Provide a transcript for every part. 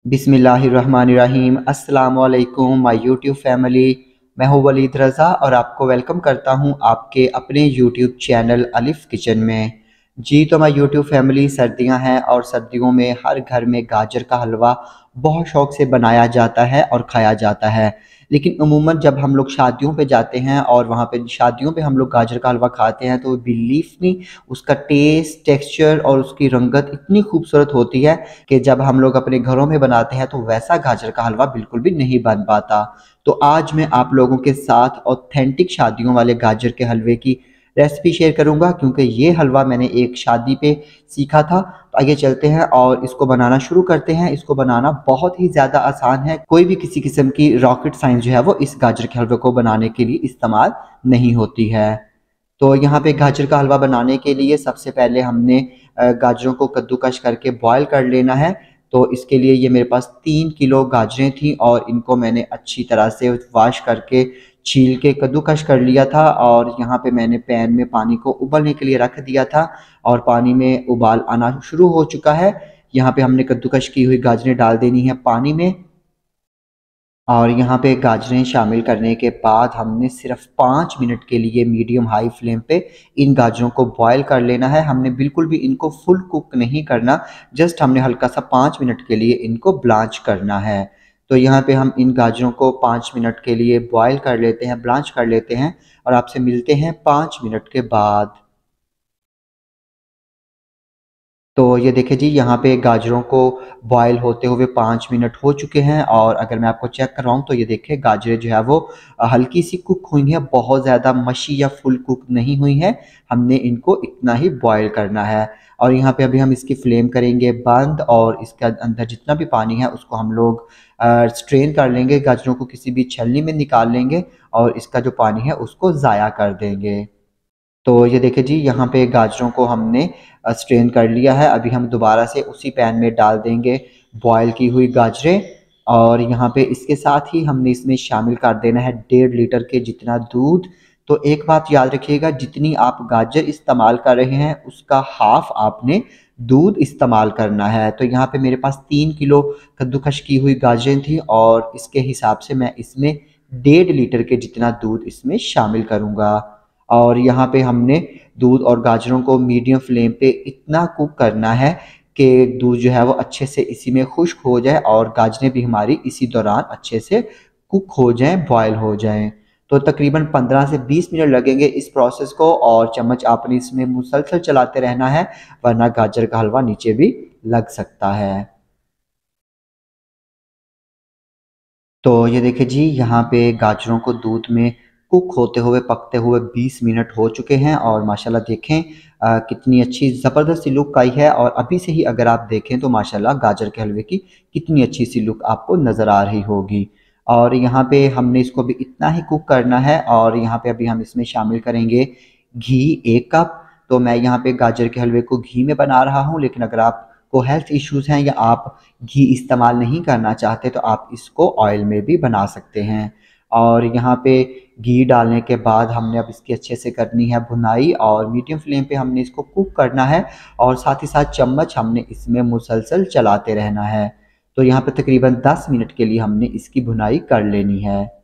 बिस्मिल्लाहिर्रहमानिर्रहीम। अस्सलाम वालेकुम माय यूट्यूब फैमिली। मैं हूँ वलीद रज़ा और आपको वेलकम करता हूँ आपके अपने यूट्यूब चैनल अलिफ़ किचन में। जी तो माय यूट्यूब फैमिली, सर्दियाँ हैं और सर्दियों में हर घर में गाजर का हलवा बहुत शौक़ से बनाया जाता है और खाया जाता है। लेकिन अमूमन जब हम लोग शादियों पे जाते हैं और वहाँ पे शादियों पे हम लोग गाजर का हलवा खाते हैं तो बिलीव मी, उसका टेस्ट, टेक्सचर और उसकी रंगत इतनी खूबसूरत होती है कि जब हम लोग अपने घरों में बनाते हैं तो वैसा गाजर का हलवा बिल्कुल भी नहीं बन पाता। तो आज मैं आप लोगों के साथ ऑथेंटिक शादियों वाले गाजर के हलवे की रेसिपी शेयर करूंगा, क्योंकि ये हलवा मैंने एक शादी पे सीखा था। तो आइए चलते हैं और इसको बनाना शुरू करते हैं। इसको बनाना बहुत ही ज़्यादा आसान है। कोई भी किसी किस्म की रॉकेट साइंस जो है वो इस गाजर के हलवे को बनाने के लिए इस्तेमाल नहीं होती है। तो यहाँ पे गाजर का हलवा बनाने के लिए सबसे पहले हमने गाजरों को कद्दूकस करके बॉयल कर लेना है। तो इसके लिए ये मेरे पास 3 किलो गाजरें थी और इनको मैंने अच्छी तरह से वॉश करके छील के कद्दूकस कर लिया था। और यहाँ पे मैंने पैन में पानी को उबलने के लिए रख दिया था और पानी में उबाल आना शुरू हो चुका है। यहाँ पे हमने कद्दूकस की हुई गाजरें डाल देनी है पानी में। और यहाँ पे गाजरें शामिल करने के बाद हमने सिर्फ 5 मिनट के लिए मीडियम हाई फ्लेम पे इन गाजरों को बॉयल कर लेना है। हमने बिल्कुल भी इनको फुल कुक नहीं करना, जस्ट हमने हल्का सा 5 मिनट के लिए इनको ब्लांच करना है। तो यहाँ पे हम इन गाजरों को 5 मिनट के लिए बॉयल कर लेते हैं, ब्लांच कर लेते हैं और आपसे मिलते हैं 5 मिनट के बाद। तो ये देखिए जी, यहाँ पे गाजरों को बॉयल होते हुए 5 मिनट हो चुके हैं और अगर मैं आपको चेक करवाऊँ तो ये देखिए गाजरें जो है वो हल्की सी कुक हुई हैं, बहुत ज़्यादा मशी या फुल कुक नहीं हुई हैं। हमने इनको इतना ही बॉयल करना है और यहाँ पे अभी हम इसकी फ्लेम करेंगे बंद और इसके अंदर जितना भी पानी है उसको हम लोग स्ट्रेन कर लेंगे, गाजरों को किसी भी छलनी में निकाल लेंगे और इसका जो पानी है उसको ज़ाया कर देंगे। तो ये देखिए जी, यहाँ पे गाजरों को हमने स्ट्रेन कर लिया है। अभी हम दोबारा से उसी पैन में डाल देंगे बॉयल की हुई गाजरें और यहाँ पे इसके साथ ही हमने इसमें शामिल कर देना है 1.5 लीटर के जितना दूध। तो एक बात याद रखिएगा, जितनी आप गाजर इस्तेमाल कर रहे हैं उसका हाफ आपने दूध इस्तेमाल करना है। तो यहाँ पे मेरे पास 3 किलो कद्दूकस की हुई गाजरें थी और इसके हिसाब से मैं इसमें 1.5 लीटर के जितना दूध इसमें शामिल करूँगा। और यहाँ पे हमने दूध और गाजरों को मीडियम फ्लेम पे इतना कुक करना है कि दूध जो है वो अच्छे से इसी में खुश्क हो जाए और गाजरें भी हमारी इसी दौरान अच्छे से कुक हो जाएं, बॉयल हो जाएं। तो तकरीबन 15 से 20 मिनट लगेंगे इस प्रोसेस को और चम्मच आपने इसमें मुसलसल चलाते रहना है, वरना गाजर का हलवा नीचे भी लग सकता है। तो ये देखिए जी, यहाँ पे गाजरों को दूध में कुक होते हुए, पकते हुए 20 मिनट हो चुके हैं और माशाल्लाह देखें कितनी अच्छी ज़बरदस्त सी लुक आई है। और अभी से ही अगर आप देखें तो माशाल्लाह गाजर के हलवे की कितनी अच्छी सी लुक आपको नज़र आ रही होगी। और यहाँ पे हमने इसको भी इतना ही कुक करना है और यहाँ पे अभी हम इसमें शामिल करेंगे घी 1 कप। तो मैं यहाँ पे गाजर के हलवे को घी में बना रहा हूँ, लेकिन अगर आपको हेल्थ इश्यूज़ हैं या आप घी इस्तेमाल नहीं करना चाहते तो आप इसको ऑयल में भी बना सकते हैं। और यहाँ पे घी डालने के बाद हमने अब इसकी अच्छे से करनी है भुनाई और मीडियम फ्लेम पे हमने इसको कुक करना है और साथ ही साथ चम्मच हमने इसमें मुसलसल चलाते रहना है। तो यहाँ पे तकरीबन 10 मिनट के लिए हमने इसकी भुनाई कर लेनी है।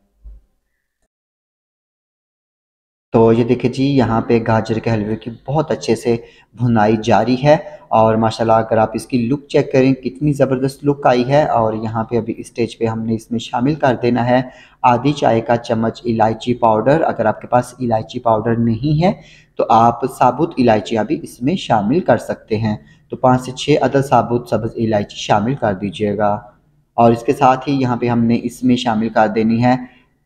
तो ये देखिए जी, यहाँ पे गाजर के हलवे की बहुत अच्छे से भुनाई जारी है और माशाल्लाह अगर आप इसकी लुक चेक करें कितनी ज़बरदस्त लुक आई है। और यहाँ पे अभी इस स्टेज पे हमने इसमें शामिल कर देना है आधी चाय का चम्मच इलायची पाउडर। अगर आपके पास इलायची पाउडर नहीं है तो आप साबुत इलायचियाँ भी इसमें शामिल कर सकते हैं। तो 5 से 6 अदद साबुत सब्ज़ इलायची शामिल कर दीजिएगा। और इसके साथ ही यहाँ पे हमने इसमें शामिल कर देनी है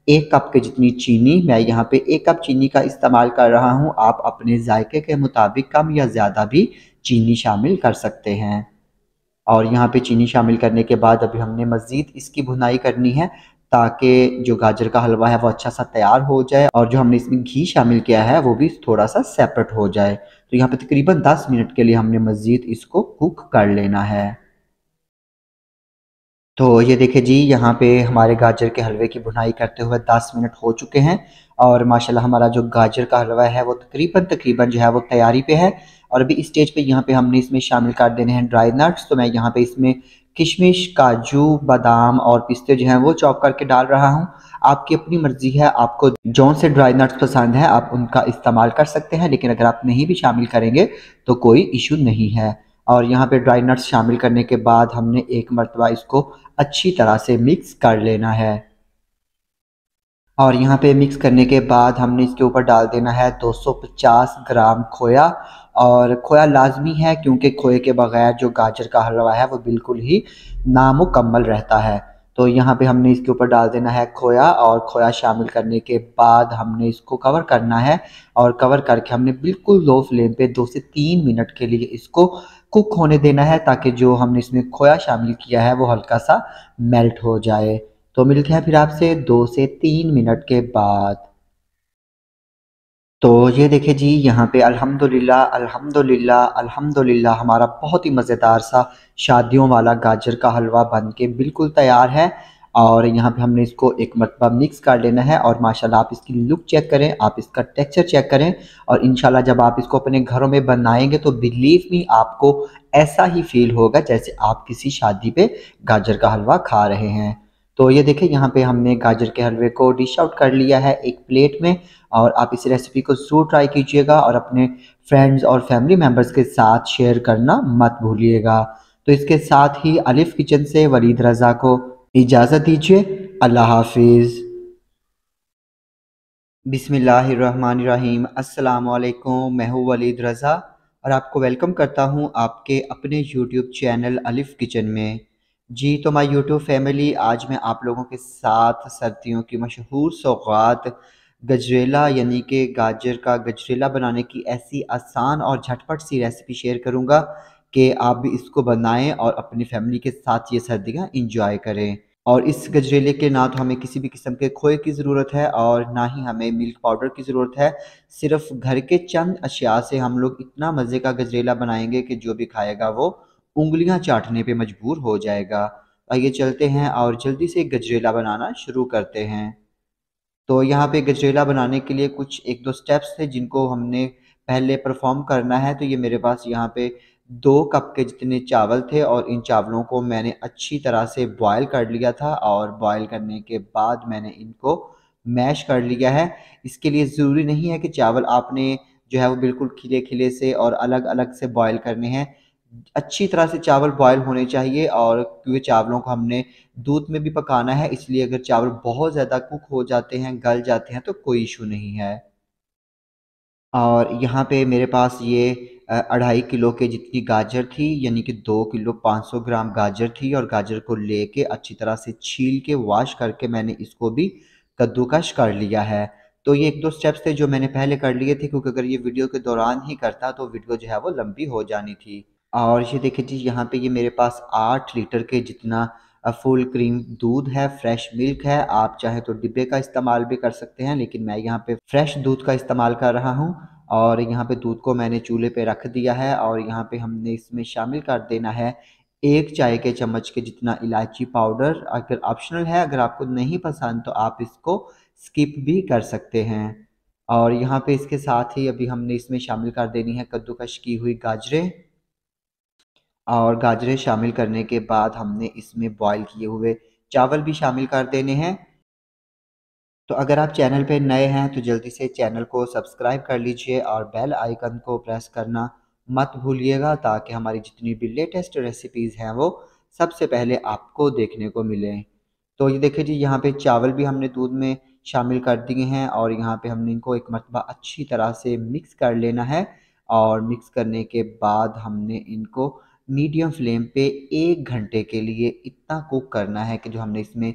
1 कप के जितनी चीनी। मैं यहाँ पे 1 कप चीनी का इस्तेमाल कर रहा हूँ, आप अपने जायके के मुताबिक कम या ज़्यादा भी चीनी शामिल कर सकते हैं। और यहाँ पे चीनी शामिल करने के बाद अभी हमने मज़ीद इसकी भुनाई करनी है ताकि जो गाजर का हलवा है वो अच्छा सा तैयार हो जाए और जो हमने इसमें घी शामिल किया है वो भी थोड़ा सा सेपरेट हो जाए। तो यहाँ पे तकरीबन 10 मिनट के लिए हमने मज़ीद इसको कुक कर लेना है। तो ये देखिए जी, यहाँ पे हमारे गाजर के हलवे की भुनाई करते हुए 10 मिनट हो चुके हैं और माशाल्लाह हमारा जो गाजर का हलवा है वो तकरीबन तकरीबन जो है वो तैयारी पे है। और अभी इस स्टेज पे यहाँ पे हमने इसमें शामिल कर देने हैं ड्राई नट्स। तो मैं यहाँ पे इसमें किशमिश, काजू, बादाम और पिस्ते जो हैं वो चॉप करके डाल रहा हूँ। आपकी अपनी मर्जी है, आपको जौन से ड्राई नट्स पसंद है आप उनका इस्तेमाल कर सकते हैं, लेकिन अगर आप नहीं भी शामिल करेंगे तो कोई इशू नहीं है। और यहाँ पे ड्राई नट्स शामिल करने के बाद हमने एक मरतबा इसको अच्छी तरह से मिक्स कर लेना है। और यहाँ पे मिक्स करने के बाद हमने इसके ऊपर डाल देना है 250 ग्राम खोया। और खोया लाजमी है क्योंकि खोए के बगैर जो गाजर का हलवा है वो बिल्कुल ही नामुकम्मल रहता है। तो यहाँ पे हमने इसके ऊपर डाल देना है खोया और खोया शामिल करने के बाद हमने इसको कवर करना है। और कवर करके हमने बिल्कुल लो फ्लेम पे 2 से 3 मिनट के लिए इसको कुक होने देना है, ताकि जो हमने इसमें खोया शामिल किया है वो हल्का सा मेल्ट हो जाए। तो मिलते हैं फिर आपसे 2 से 3 मिनट के बाद। तो ये देखिए जी, यहाँ पे अल्हम्दुलिल्लाह अल्हम्दुलिल्लाह अल्हम्दुलिल्लाह हमारा बहुत ही मज़ेदार सा शादियों वाला गाजर का हलवा बन के बिल्कुल तैयार है। और यहाँ पे हमने इसको एक मरतबा मिक्स कर लेना है और माशाल्लाह आप इसकी लुक चेक करें, आप इसका टेक्सचर चेक करें। और इंशाल्लाह जब आप इसको अपने घरों में बनाएंगे तो बिलीव मी आपको ऐसा ही फील होगा जैसे आप किसी शादी पे गाजर का हलवा खा रहे हैं। तो ये देखिए, यहाँ पे हमने गाजर के हलवे को डिश आउट कर लिया है एक प्लेट में। और आप इस रेसिपी को ज़रूर ट्राई कीजिएगा और अपने फ्रेंड्स और फैमिली मेम्बर्स के साथ शेयर करना मत भूलिएगा। तो इसके साथ ही अलिफ किचन से वलीद रज़ा को इजाज़त दीजिए। अल्लाह हाफिज़। बिस्मिल्लाहिर्रहमानिर्रहीम। अस्सलाम वालेकुम। मैं हूँ वलीद रज़ा और आपको वेलकम करता हूँ आपके अपने यूट्यूब चैनल अलिफ किचन में। जी तो माय यूट्यूब फैमिली, आज मैं आप लोगों के साथ सर्दियों की मशहूर सौगात गजरेला यानी कि गाजर का गजरेला बनाने की ऐसी आसान और झटपट सी रेसिपी शेयर करूँगा कि आप भी इसको बनाएं और अपनी फैमिली के साथ ये सर्दियाँ इंजॉय करें। और इस गजरेले के ना तो हमें किसी भी किस्म के खोए की ज़रूरत है और ना ही हमें मिल्क पाउडर की ज़रूरत है। सिर्फ़ घर के चंद अशिया से हम लोग इतना मज़े का गजरेला बनाएँगे कि जो भी खाएगा वो उँगलियाँ चाटने पे मजबूर हो जाएगा। आइए चलते हैं और जल्दी से गजरेला बनाना शुरू करते हैं। तो यहाँ पे गजरेला बनाने के लिए कुछ 1-2 स्टेप्स थे जिनको हमने पहले परफ़ॉर्म करना है। तो ये मेरे पास यहाँ पे 2 कप के जितने चावल थे और इन चावलों को मैंने अच्छी तरह से बॉयल कर लिया था और बॉयल करने के बाद मैंने इनको मैश कर लिया है। इसके लिए ज़रूरी नहीं है कि चावल आपने जो है वो बिल्कुल खिले-खिले से और अलग-अलग से बॉयल करने हैं। अच्छी तरह से चावल बॉयल होने चाहिए और क्योंकि चावलों को हमने दूध में भी पकाना है, इसलिए अगर चावल बहुत ज़्यादा कुक हो जाते हैं, गल जाते हैं तो कोई इशू नहीं है। और यहाँ पे मेरे पास ये 2.5 किलो के जितनी गाजर थी, यानी कि 2 किलो 500 ग्राम गाजर थी। और गाजर को लेके अच्छी तरह से छील के वॉश करके मैंने इसको भी कद्दूकस कर लिया है। तो ये 1-2 स्टेप्स थे जो मैंने पहले कर लिए थे, क्योंकि अगर ये वीडियो के दौरान ही करता तो वीडियो जो है वो लंबी हो जानी थी। और ये देखिए जी, यहाँ पे ये मेरे पास 8 लीटर के जितना फुल क्रीम दूध है, फ्रेश मिल्क है। आप चाहें तो डिब्बे का इस्तेमाल भी कर सकते हैं, लेकिन मैं यहाँ पे फ्रेश दूध का इस्तेमाल कर रहा हूँ। और यहाँ पे दूध को मैंने चूल्हे पे रख दिया है और यहाँ पे हमने इसमें शामिल कर देना है 1 चाय के चम्मच के जितना इलायची पाउडर। अगर ऑप्शनल है, अगर आपको नहीं पसंद तो आप इसको स्किप भी कर सकते हैं। और यहाँ पे इसके साथ ही अभी हमने इसमें शामिल कर देनी है कद्दूकस की हुई गाजरें। और गाजरें शामिल करने के बाद हमने इसमें बॉयल किए हुए चावल भी शामिल कर देने हैं। तो अगर आप चैनल पे नए हैं तो जल्दी से चैनल को सब्सक्राइब कर लीजिए और बेल आइकन को प्रेस करना मत भूलिएगा, ताकि हमारी जितनी भी लेटेस्ट रेसिपीज़ हैं वो सबसे पहले आपको देखने को मिलें। तो ये देखिए जी, यहाँ पे चावल भी हमने दूध में शामिल कर दिए हैं और यहाँ पे हमने इनको एक मरतबा अच्छी तरह से मिक्स कर लेना है। और मिक्स करने के बाद हमने इनको मीडियम फ्लेम पे 1 घंटे के लिए इतना कुक करना है कि जो हमने इसमें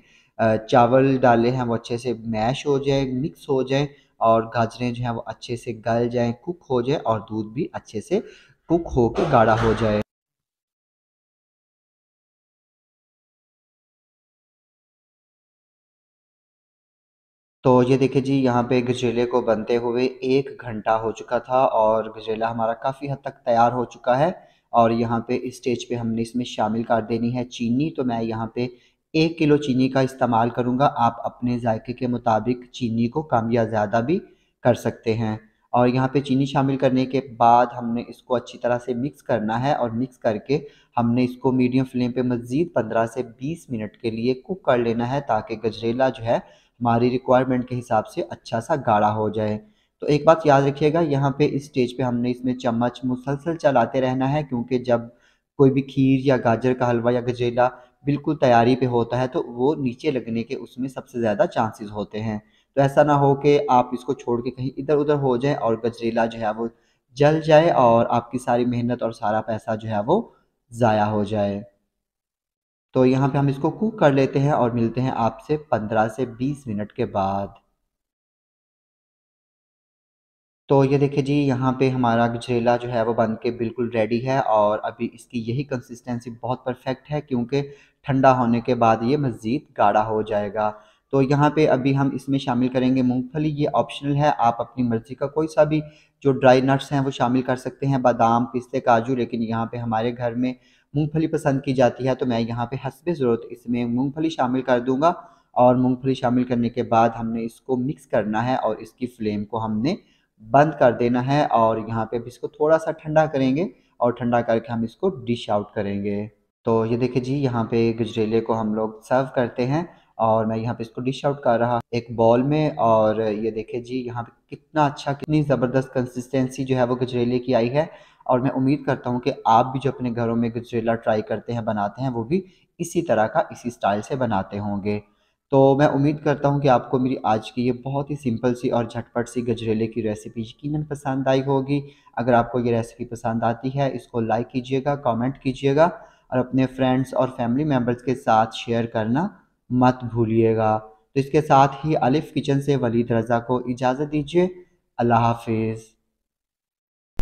चावल डाले हैं वो अच्छे से मैश हो जाए, मिक्स हो जाए और गाजरें जो हैं वो अच्छे से गल जाएँ, कुक हो जाए और दूध भी अच्छे से कुक हो के गाढ़ा हो जाए। तो ये देखिए जी, यहाँ पे गजरेले को बनते हुए 1 घंटा हो चुका था और गजरेला हमारा काफ़ी हद तक तैयार हो चुका है। और यहाँ पे इस स्टेज पे हमने इसमें शामिल कर देनी है चीनी। तो मैं यहाँ पे 1 किलो चीनी का इस्तेमाल करूँगा। आप अपने जायके के मुताबिक चीनी को कम या ज़्यादा भी कर सकते हैं। और यहाँ पे चीनी शामिल करने के बाद हमने इसको अच्छी तरह से मिक्स करना है और मिक्स करके हमने इसको मीडियम फ्लेम पे मज़ीद 15 से 20 मिनट के लिए कुक कर लेना है, ताकि गजरेला जो है हमारी रिक्वायरमेंट के हिसाब से अच्छा सा गाढ़ा हो जाए। तो एक बात याद रखिएगा, यहाँ पे इस स्टेज पे हमने इसमें चम्मच मुसलसल चलाते रहना है, क्योंकि जब कोई भी खीर या गाजर का हलवा या गजरेला बिल्कुल तैयारी पे होता है तो वो नीचे लगने के उसमें सबसे ज़्यादा चांसेस होते हैं। तो ऐसा ना हो कि आप इसको छोड़ के कहीं इधर-उधर हो जाए और गजरेला जो है वो जल जाए और आपकी सारी मेहनत और सारा पैसा जो है वो ज़ाया हो जाए। तो यहाँ पे हम इसको कुक कर लेते हैं और मिलते हैं आपसे 15 से 20 मिनट के बाद। तो ये देखिए जी, यहाँ पे हमारा गजरेला जो है वो बन के बिल्कुल रेडी है और अभी इसकी यही कंसिस्टेंसी बहुत परफेक्ट है, क्योंकि ठंडा होने के बाद ये मज़ीद गाढ़ा हो जाएगा। तो यहाँ पे अभी हम इसमें शामिल करेंगे मूंगफली। ये ऑप्शनल है, आप अपनी मर्ज़ी का कोई सा भी जो ड्राई नट्स हैं वो शामिल कर सकते हैं, बादाम, पिस्ते, काजू। लेकिन यहाँ पे हमारे घर में मूंगफली पसंद की जाती है, तो मैं यहाँ पे हस्बे ज़रूरत इसमें मूंगफली शामिल कर दूँगा। और मूंगफली शामिल करने के बाद हमने इसको मिक्स करना है और इसकी फ्लेम को हमने बंद कर देना है और यहाँ पे अब इसको थोड़ा-सा ठंडा करेंगे और ठंडा करके हम इसको डिश आउट करेंगे। तो ये देखिए जी, यहाँ पे गजरेले को हम लोग सर्व करते हैं और मैं यहाँ पे इसको डिश आउट कर रहा एक बाउल में। और ये देखिए जी, यहाँ पे कितना अच्छा, कितनी ज़बरदस्त कंसिस्टेंसी जो है वो गजरेले की आई है। और मैं उम्मीद करता हूँ कि आप भी जो अपने घरों में गजरेला ट्राई करते हैं, बनाते हैं, वो भी इसी तरह का, इसी स्टाइल से बनाते होंगे। तो मैं उम्मीद करता हूँ कि आपको मेरी आज की ये बहुत ही सिंपल सी और झटपट सी गजरेले की रेसिपी यकीनन पसंद आई होगी। अगर आपको ये रेसिपी पसंद आती है, इसको लाइक कीजिएगा, कमेंट कीजिएगा और अपने फ्रेंड्स और फैमिली मेम्बर्स के साथ शेयर करना मत भूलिएगा। तो इसके साथ ही अलिफ किचन से वलीद रज़ा को इजाज़त दीजिए। अल्लाह हाफ़िज़।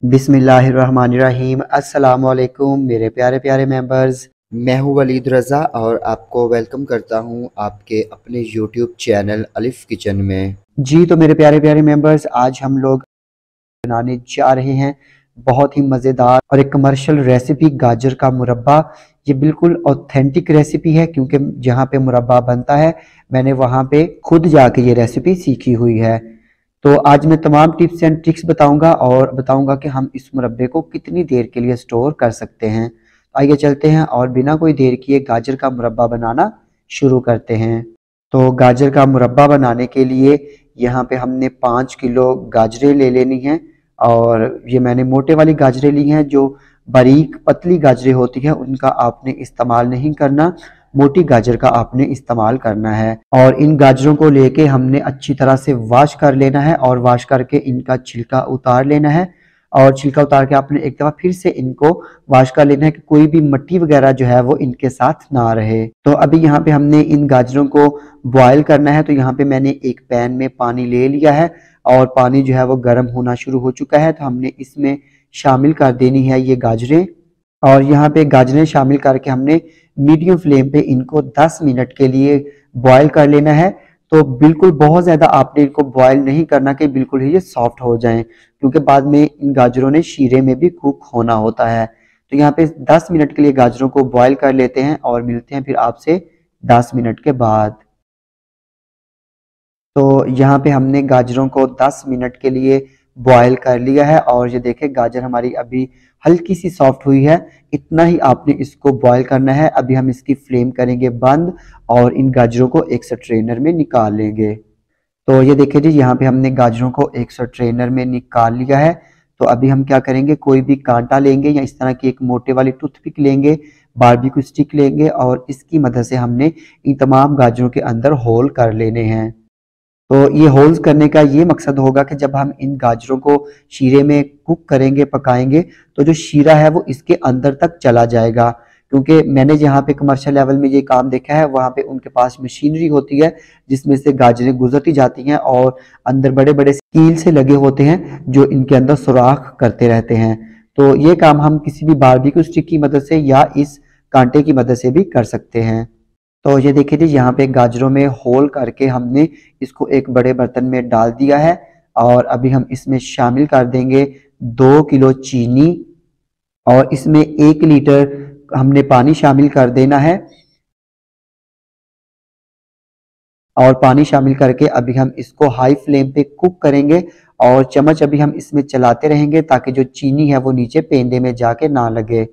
बिस्मिल्लाहिर्रहमानिर्रहीम। अस्सलामु अलैकुम मेरे प्यारे प्यारे मेंबर्स। मैं हूँ वलीद रज़ा और आपको वेलकम करता हूँ आपके अपने यूट्यूब चैनल अलिफ किचन में। जी तो मेरे प्यारे प्यारे मेंबर्स, आज हम लोग बनाने जा रहे हैं बहुत ही मज़ेदार और एक कमर्शियल रेसिपी, गाजर का मुरब्बा। ये बिल्कुल ऑथेंटिक रेसिपी है, क्योंकि जहाँ पे मुरब्बा बनता है मैंने वहाँ पे खुद जाके ये रेसिपी सीखी हुई है। तो आज मैं तमाम टिप्स एंड ट्रिक्स बताऊंगा और बताऊंगा कि हम इस मुरब्बे को कितनी देर के लिए स्टोर कर सकते हैं। आइए चलते हैं और बिना कोई देर किए गाजर का मुरब्बा बनाना शुरू करते हैं। तो गाजर का मुरब्बा बनाने के लिए यहाँ पे हमने 5 किलो गाजरें ले लेनी हैं। और ये मैंने मोटे वाली गाजरें ली हैं। जो बारीक पतली गाजरें होती हैं उनका आपने इस्तेमाल नहीं करना, मोटी गाजर का आपने इस्तेमाल करना है। और इन गाजरों को लेके हमने अच्छी तरह से वॉश कर लेना है और वॉश करके इनका छिलका उतार लेना है। और छिलका उतार के आपने एक दफ़ा फिर से इनको वॉश कर लेना है कि कोई भी मिट्टी वगैरह जो है वो इनके साथ ना रहे। तो अभी यहाँ पे हमने इन गाजरों को बॉयल करना है। तो यहाँ पे मैंने एक पैन में पानी ले लिया है और पानी जो है वो गर्म होना शुरू हो चुका है। तो हमने इसमें शामिल कर देनी है ये गाजरें। और यहाँ पे गाजरें शामिल करके हमने मीडियम फ्लेम पे इनको 10 मिनट के लिए बॉयल कर लेना है। तो बिल्कुल बहुत ज़्यादा आपने इनको बॉयल नहीं करना कि बिल्कुल ही ये सॉफ्ट हो जाएं, क्योंकि बाद में इन गाजरों ने शीरे में भी कुक होना होता है। तो यहाँ पे 10 मिनट के लिए गाजरों को बॉयल कर लेते हैं और मिलते हैं फिर आपसे 10 मिनट के बाद। तो यहाँ पे हमने गाजरों को 10 मिनट के लिए बॉयल कर लिया है और ये देखें गाजर हमारी अभी हल्की सी सॉफ्ट हुई है। इतना ही आपने इसको बॉयल करना है। अभी हम इसकी फ्लेम करेंगे बंद और इन गाजरों को एक स्ट्रेनर में निकाल लेंगे। तो ये देखिए जी, यहाँ पे हमने गाजरों को एक स्ट्रेनर में निकाल लिया है। तो अभी हम क्या करेंगे, कोई भी कांटा लेंगे या इस तरह की एक मोटे वाली टूथपिक लेंगे, बारबेक्यू स्टिक लेंगे और इसकी मदद से हमने इन तमाम गाजरों के अंदर होल कर लेने हैं। तो ये होल्स करने का ये मकसद होगा कि जब हम इन गाजरों को शीरे में कुक करेंगे, पकाएंगे, तो जो शीरा है वो इसके अंदर तक चला जाएगा। क्योंकि मैंने जहाँ पे कमर्शियल लेवल में ये काम देखा है, वहाँ पे उनके पास मशीनरी होती है जिसमें से गाजरें गुजरती जाती हैं और अंदर बड़े बड़े कील से लगे होते हैं जो इनके अंदर सुराख करते रहते हैं। तो ये काम हम किसी भी बारबेक्यू स्टिक की मदद से या इस कांटे की मदद से भी कर सकते हैं। तो ये देखिए जी, यहाँ पे गाजरों में होल करके हमने इसको एक बड़े बर्तन में डाल दिया है और अभी हम इसमें शामिल कर देंगे 2 किलो चीनी। और इसमें 1 लीटर हमने पानी शामिल कर देना है। और पानी शामिल करके अभी हम इसको हाई फ्लेम पे कुक करेंगे और चम्मच अभी हम इसमें चलाते रहेंगे ताकि जो चीनी है वो नीचे पेंदे में जाके ना लगे।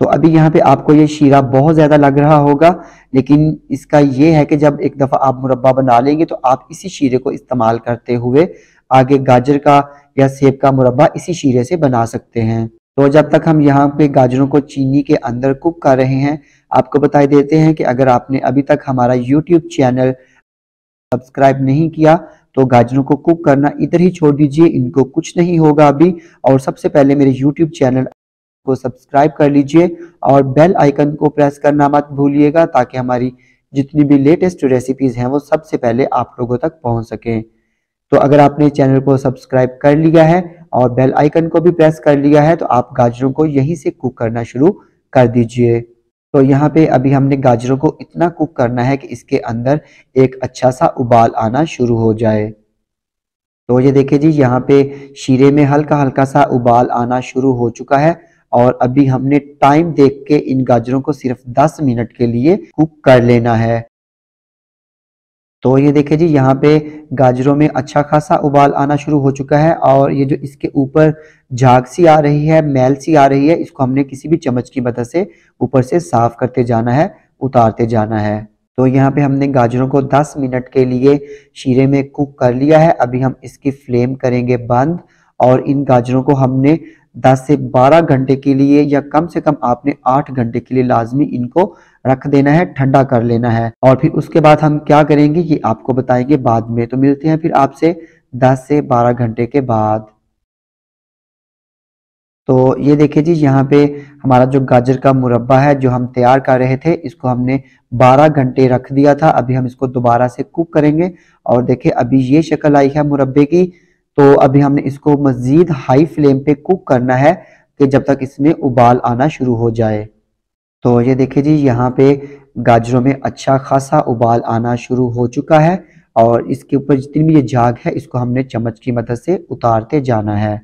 तो अभी यहाँ पे आपको ये शीरा बहुत ज़्यादा लग रहा होगा, लेकिन इसका ये है कि जब एक दफ़ा आप मुरब्बा बना लेंगे तो आप इसी शीरे को इस्तेमाल करते हुए आगे गाजर का या सेब का मुरब्बा इसी शीरे से बना सकते हैं। तो जब तक हम यहाँ पे गाजरों को चीनी के अंदर कुक कर रहे हैं, आपको बता देते हैं कि अगर आपने अभी तक हमारा यूट्यूब चैनल सब्सक्राइब नहीं किया तो गाजरों को कुक करना इधर ही छोड़ दीजिए, इनको कुछ नहीं होगा अभी। और सबसे पहले मेरे यूट्यूब चैनल को सब्सक्राइब कर लीजिए और बेल आइकन को प्रेस करना मत भूलिएगा ताकि हमारी जितनी भी लेटेस्ट रेसिपीज हैं वो सबसे पहले आप लोगों तक पहुंच सकें। तो अगर आपने चैनल को सब्सक्राइब कर लिया है और बेल आइकन को भी प्रेस कर लिया है तो आप गाजरों को यहीं से कुक करना शुरू कर दीजिए। तो यहाँ पे अभी हमने गाजरों को इतना कुक करना है कि इसके अंदर एक अच्छा सा उबाल आना शुरू हो जाए। तो ये देखिए जी, यहाँ पे शीरे में हल्का हल्का सा उबाल आना शुरू हो चुका है और अभी हमने टाइम देख के इन गाजरों को सिर्फ 10 मिनट के लिए कुक कर लेना है। तो ये देखिए जी, यहाँ पे गाजरों में अच्छा खासा उबाल आना शुरू हो चुका है और ये जो इसके ऊपर झाग सी आ रही है, मैल सी आ रही है, इसको हमने किसी भी चम्मच की मदद से ऊपर से साफ करते जाना है, उतारते जाना है। तो यहाँ पे हमने गाजरों को 10 मिनट के लिए शीरे में कुक कर लिया है। अभी हम इसकी फ्लेम करेंगे बंद और इन गाजरों को हमने 10 से 12 घंटे के लिए या कम से कम आपने 8 घंटे के लिए लाजमी इनको रख देना है, ठंडा कर लेना है। और फिर उसके बाद हम क्या करेंगे ये आपको बताएंगे बाद में। तो मिलते हैं फिर आपसे 10 से 12 घंटे के बाद। तो ये देखिए जी, यहाँ पे हमारा जो गाजर का मुरब्बा है जो हम तैयार कर रहे थे, इसको हमने 12 घंटे रख दिया था। अभी हम इसको दोबारा से कुक करेंगे और देखिए अभी ये शक्ल आई है मुरब्बे की। तो अभी हमने इसको मजीद हाई फ्लेम पे कुक करना है कि जब तक इसमें उबाल आना शुरू हो जाए। तो ये देखिए जी, यहाँ पे गाजरों में अच्छा खासा उबाल आना शुरू हो चुका है और इसके ऊपर जितनी भी ये झाग है इसको हमने चम्मच की मदद से उतारते जाना है।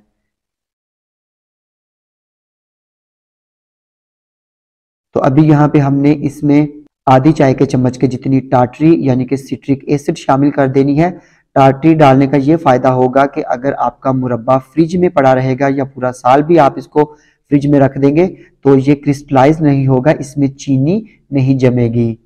तो अभी यहाँ पे हमने इसमें आधी चाय के चम्मच के जितनी टाटरी यानी कि सिट्रिक एसिड शामिल कर देनी है। टाटरी डालने का ये फायदा होगा कि अगर आपका मुरब्बा फ्रिज में पड़ा रहेगा या पूरा साल भी आप इसको फ्रिज में रख देंगे तो ये क्रिस्टलाइज नहीं होगा, इसमें चीनी नहीं जमेगी।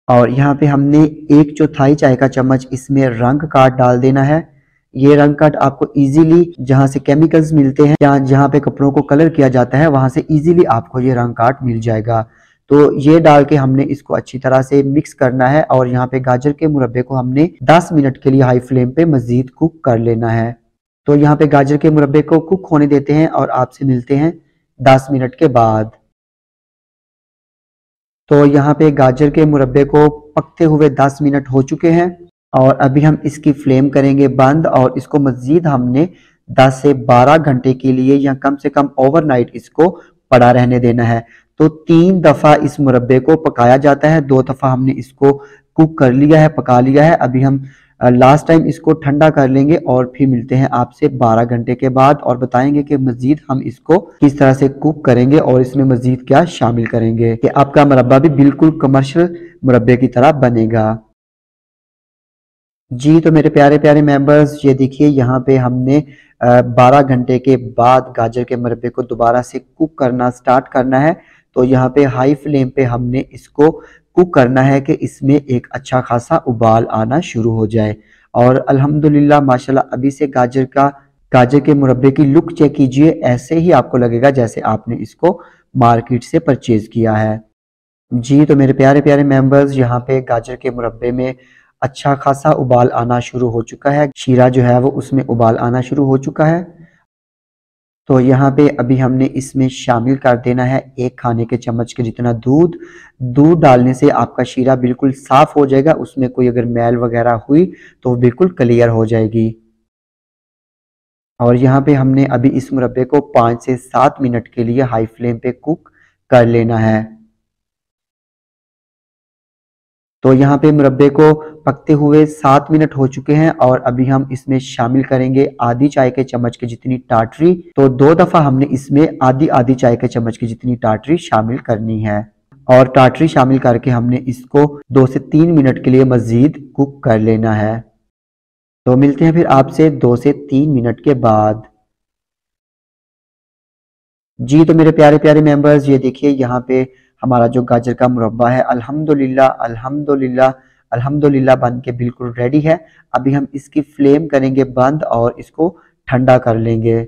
और यहाँ पे हमने 1/4 चाय का चम्मच इसमें रंग काट डाल देना है। ये रंग काट आपको इजीली जहाँ से केमिकल्स मिलते हैं या जहाँ पे कपड़ों को कलर किया जाता है वहां से इजीली आपको ये रंग काट मिल जाएगा। तो ये डाल के हमने इसको अच्छी तरह से मिक्स करना है और यहाँ पे गाजर के मुरब्बे को हमने 10 मिनट के लिए हाई फ्लेम पे मजीद कुक कर लेना है। तो यहाँ पे गाजर के मुरब्बे को कुक होने देते हैं और आपसे मिलते हैं 10 मिनट के बाद। तो यहाँ पे गाजर के मुरब्बे को पकते हुए 10 मिनट हो चुके हैं और अभी हम इसकी फ्लेम करेंगे बंद और इसको मजीद हमने 10 से 12 घंटे के लिए या कम से कम ओवरनाइट इसको पड़ा रहने देना है। तो 3 दफ़ा इस मुरब्बे को पकाया जाता है, 2 दफ़ा हमने इसको कुक कर लिया है, पका लिया है। अभी हम लास्ट टाइम इसको ठंडा कर लेंगे और फिर मिलते हैं आपसे 12 घंटे के बाद और बताएंगे कि मजीद हम इसको किस तरह से कुक करेंगे और इसमें मजीद क्या शामिल करेंगे कि आपका मुरब्बा भी बिल्कुल कमर्शियल मुरब्बे की तरह बनेगा। जी तो मेरे प्यारे प्यारे मेंबर्स, ये देखिए यहाँ पे हमने 12 घंटे के बाद गाजर के मुरब्बे को दोबारा से कुक करना स्टार्ट करना है। तो यहाँ पे हाई फ्लेम पे हमने इसको कुक करना है कि इसमें एक अच्छा खासा उबाल आना शुरू हो जाए। और अल्हम्दुलिल्लाह माशाल्लाह अभी से गाजर के मुरब्बे की लुक चेक कीजिए, ऐसे ही आपको लगेगा जैसे आपने इसको मार्केट से परचेज किया है। जी तो मेरे प्यारे प्यारे मेंबर्स, यहाँ पे गाजर के मुरब्बे में अच्छा खासा उबाल आना शुरू हो चुका है, शीरा जो है वो उसमें उबाल आना शुरू हो चुका है। तो यहाँ पे अभी हमने इसमें शामिल कर देना है 1 खाने के चम्मच के जितना दूध। दूध डालने से आपका शीरा बिल्कुल साफ हो जाएगा, उसमें कोई अगर मैल वगैरह हुई तो वो बिल्कुल क्लियर हो जाएगी। और यहाँ पे हमने अभी इस मुरब्बे को 5 से 7 मिनट के लिए हाई फ्लेम पे कुक कर लेना है। तो यहाँ पे मुरब्बे को पकते हुए 7 मिनट हो चुके हैं और अभी हम इसमें शामिल करेंगे आधी चाय के चम्मच की जितनी टाटरी। तो 2 दफा हमने इसमें आधी आधी चाय के चम्मच की जितनी टाटरी शामिल करनी है और टाटरी शामिल करके हमने इसको 2 से 3 मिनट के लिए मजीद कुक कर लेना है। तो मिलते हैं फिर आपसे 2 से 3 मिनट के बाद। जी तो मेरे प्यारे प्यारे मेंबर्स, ये देखिए यहाँ पे हमारा जो गाजर का मुरब्बा है अल्हम्दुलिल्लाह अल्हम्दुलिल्लाह अल्हम्दुलिल्लाह बन के बिल्कुल रेडी है। अभी हम इसकी फ्लेम करेंगे बंद और इसको ठंडा कर लेंगे।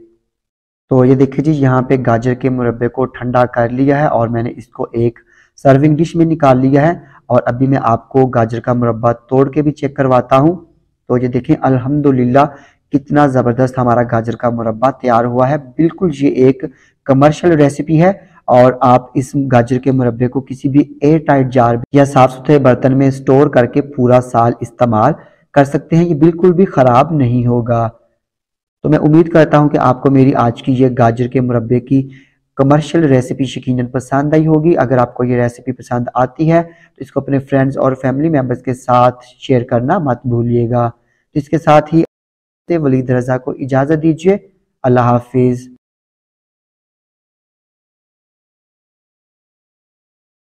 तो ये देखिए जी, यहाँ पे गाजर के मुरब्बे को ठंडा कर लिया है और मैंने इसको एक सर्विंग डिश में निकाल लिया है। और अभी मैं आपको गाजर का मुरब्बा तोड़ के भी चेक करवाता हूँ। तो ये देखें अल्हम्दुलिल्लाह कितना ज़बरदस्त हमारा गाजर का मुरब्बा तैयार हुआ है। बिल्कुल ये एक कमर्शियल रेसिपी है और आप इस गाजर के मुरब्बे को किसी भी एयर टाइट जार या साफ सुथरे बर्तन में स्टोर करके पूरा साल इस्तेमाल कर सकते हैं। ये बिल्कुल भी ख़राब नहीं होगा। तो मैं उम्मीद करता हूं कि आपको मेरी आज की ये गाजर के मुरब्बे की कमर्शियल रेसिपी यकीनन पसंद आई होगी। अगर आपको ये रेसिपी पसंद आती है तो इसको अपने फ्रेंड्स और फैमिली मेम्बर्स के साथ शेयर करना मत भूलिएगा। तो इसके साथ ही वलीद रज़ा को इजाज़त दीजिए। अल्लाह हाफिज़।